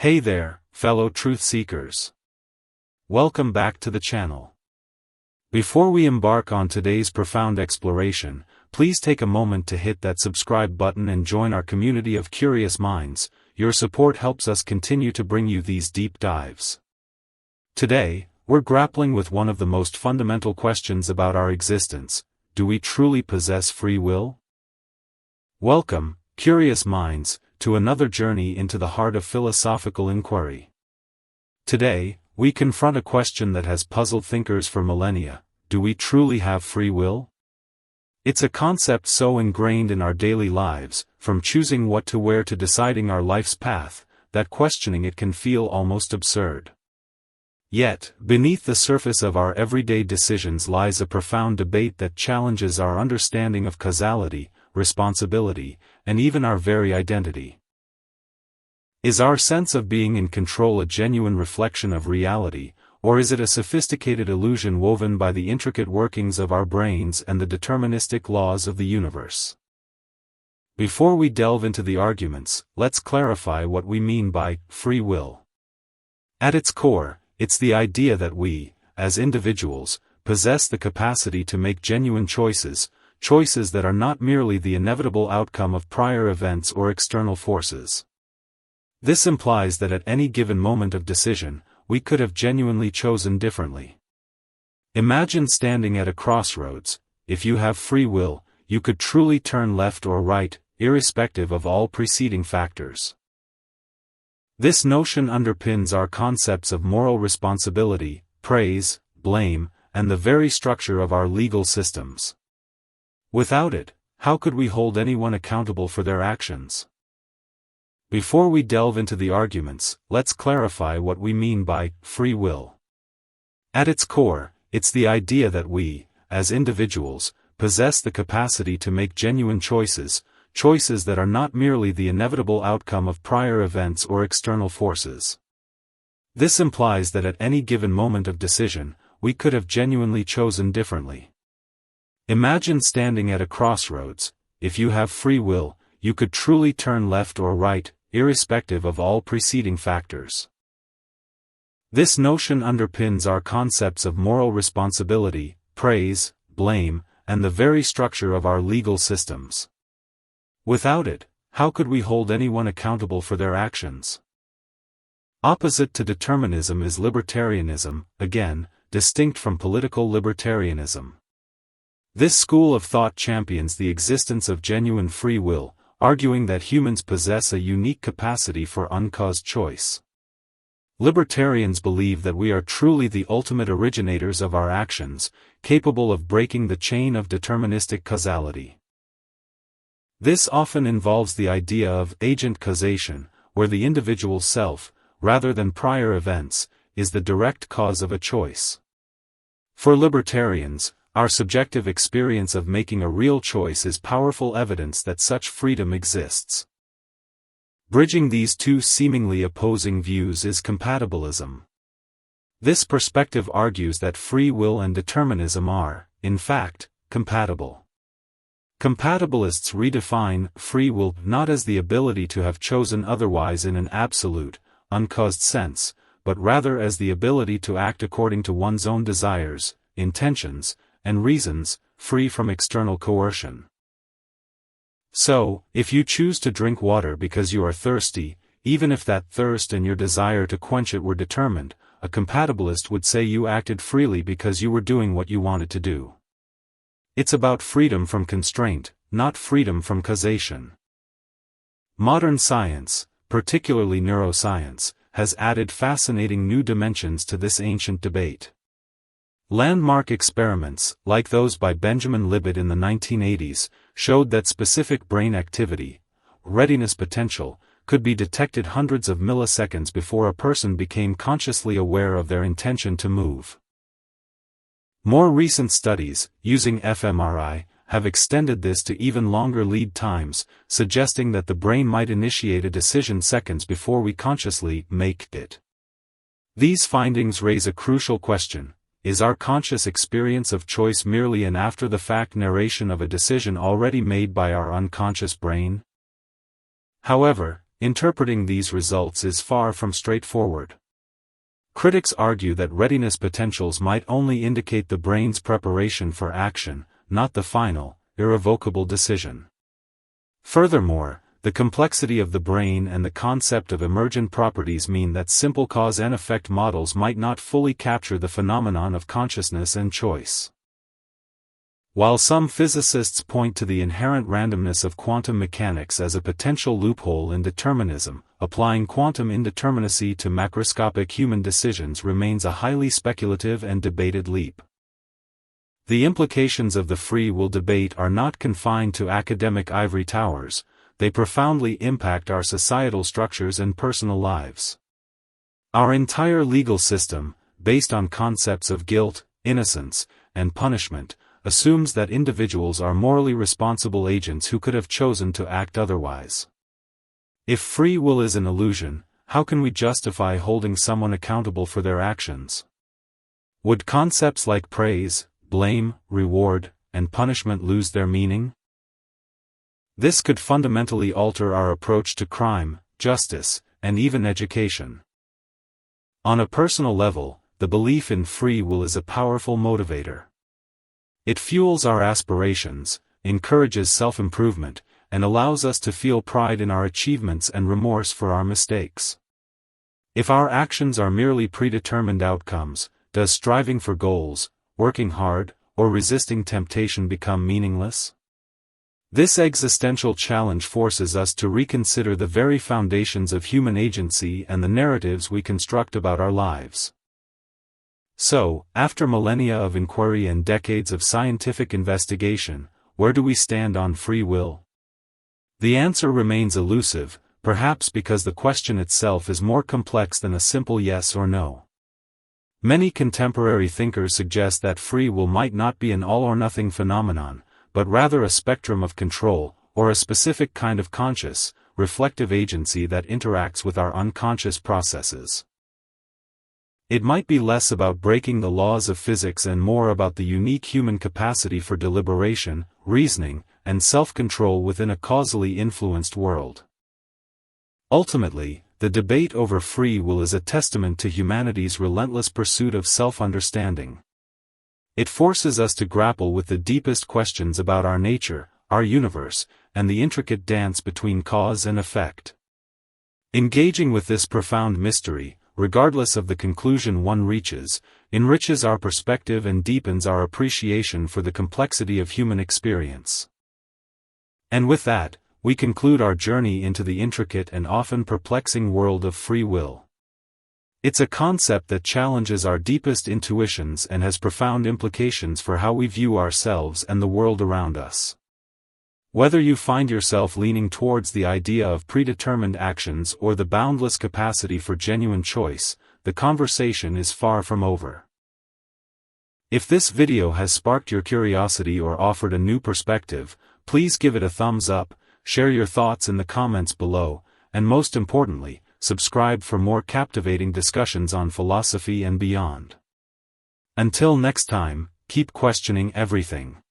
Hey there, fellow truth seekers. Welcome back to the channel. Before we embark on today's profound exploration, please take a moment to hit that subscribe button and join our community of curious minds. Your support helps us continue to bring you these deep dives. Today, we're grappling with one of the most fundamental questions about our existence: do we truly possess free will? Welcome, curious minds, to another journey into the heart of philosophical inquiry. Today, we confront a question that has puzzled thinkers for millennia: do we truly have free will? It's a concept so ingrained in our daily lives, from choosing what to wear to deciding our life's path, that questioning it can feel almost absurd. Yet, beneath the surface of our everyday decisions lies a profound debate that challenges our understanding of causality, responsibility, and even our very identity. Is our sense of being in control a genuine reflection of reality, or is it a sophisticated illusion woven by the intricate workings of our brains and the deterministic laws of the universe? Before we delve into the arguments, let's clarify what we mean by free will. At its core, it's the idea that we, as individuals, possess the capacity to make genuine choices that are not merely the inevitable outcome of prior events or external forces. This implies that at any given moment of decision, we could have genuinely chosen differently. Imagine standing at a crossroads. If you have free will, you could truly turn left or right, irrespective of all preceding factors. This notion underpins our concepts of moral responsibility, praise, blame, and the very structure of our legal systems. Without it, how could we hold anyone accountable for their actions? Before we delve into the arguments, let's clarify what we mean by free will. At its core, it's the idea that we, as individuals, possess the capacity to make genuine choices that are not merely the inevitable outcome of prior events or external forces. This implies that at any given moment of decision, we could have genuinely chosen differently. Imagine standing at a crossroads. If you have free will, you could truly turn left or right, irrespective of all preceding factors. This notion underpins our concepts of moral responsibility, praise, blame, and the very structure of our legal systems. Without it, how could we hold anyone accountable for their actions? Opposite to determinism is libertarianism, again, distinct from political libertarianism. This school of thought champions the existence of genuine free will, arguing that humans possess a unique capacity for uncaused choice. Libertarians believe that we are truly the ultimate originators of our actions, capable of breaking the chain of deterministic causality. This often involves the idea of agent causation, where the individual self, rather than prior events, is the direct cause of a choice. For libertarians, our subjective experience of making a real choice is powerful evidence that such freedom exists. Bridging these two seemingly opposing views is compatibilism. This perspective argues that free will and determinism are, in fact, compatible. Compatibilists redefine free will not as the ability to have chosen otherwise in an absolute, uncaused sense, but rather as the ability to act according to one's own desires, intentions, and reasons, free from external coercion. So, if you choose to drink water because you are thirsty, even if that thirst and your desire to quench it were determined, a compatibilist would say you acted freely because you were doing what you wanted to do. It's about freedom from constraint, not freedom from causation. Modern science, particularly neuroscience, has added fascinating new dimensions to this ancient debate. Landmark experiments, like those by Benjamin Libet in the 1980s, showed that specific brain activity, readiness potential, could be detected hundreds of milliseconds before a person became consciously aware of their intention to move. More recent studies, using fMRI, have extended this to even longer lead times, suggesting that the brain might initiate a decision seconds before we consciously make it. These findings raise a crucial question: is our conscious experience of choice merely an after-the-fact narration of a decision already made by our unconscious brain? However, interpreting these results is far from straightforward. Critics argue that readiness potentials might only indicate the brain's preparation for action, not the final, irrevocable decision. Furthermore, the complexity of the brain and the concept of emergent properties mean that simple cause and effect models might not fully capture the phenomenon of consciousness and choice. While some physicists point to the inherent randomness of quantum mechanics as a potential loophole in determinism, applying quantum indeterminacy to macroscopic human decisions remains a highly speculative and debated leap. The implications of the free will debate are not confined to academic ivory towers, they profoundly impact our societal structures and personal lives. Our entire legal system, based on concepts of guilt, innocence, and punishment, assumes that individuals are morally responsible agents who could have chosen to act otherwise. If free will is an illusion, how can we justify holding someone accountable for their actions? Would concepts like praise, blame, reward, and punishment lose their meaning? This could fundamentally alter our approach to crime, justice, and even education. On a personal level, the belief in free will is a powerful motivator. It fuels our aspirations, encourages self-improvement, and allows us to feel pride in our achievements and remorse for our mistakes. If our actions are merely predetermined outcomes, does striving for goals, working hard, or resisting temptation become meaningless? This existential challenge forces us to reconsider the very foundations of human agency and the narratives we construct about our lives. So, after millennia of inquiry and decades of scientific investigation, where do we stand on free will? The answer remains elusive, perhaps because the question itself is more complex than a simple yes or no. Many contemporary thinkers suggest that free will might not be an all-or-nothing phenomenon, but rather a spectrum of control, or a specific kind of conscious, reflective agency that interacts with our unconscious processes. It might be less about breaking the laws of physics and more about the unique human capacity for deliberation, reasoning, and self-control within a causally influenced world. Ultimately, the debate over free will is a testament to humanity's relentless pursuit of self-understanding. It forces us to grapple with the deepest questions about our nature, our universe, and the intricate dance between cause and effect. Engaging with this profound mystery, regardless of the conclusion one reaches, enriches our perspective and deepens our appreciation for the complexity of human experience. And with that, we conclude our journey into the intricate and often perplexing world of free will. It's a concept that challenges our deepest intuitions and has profound implications for how we view ourselves and the world around us. Whether you find yourself leaning towards the idea of predetermined actions or the boundless capacity for genuine choice, the conversation is far from over. If this video has sparked your curiosity or offered a new perspective, please give it a thumbs up, share your thoughts in the comments below, and most importantly, subscribe for more captivating discussions on philosophy and beyond. Until next time, keep questioning everything.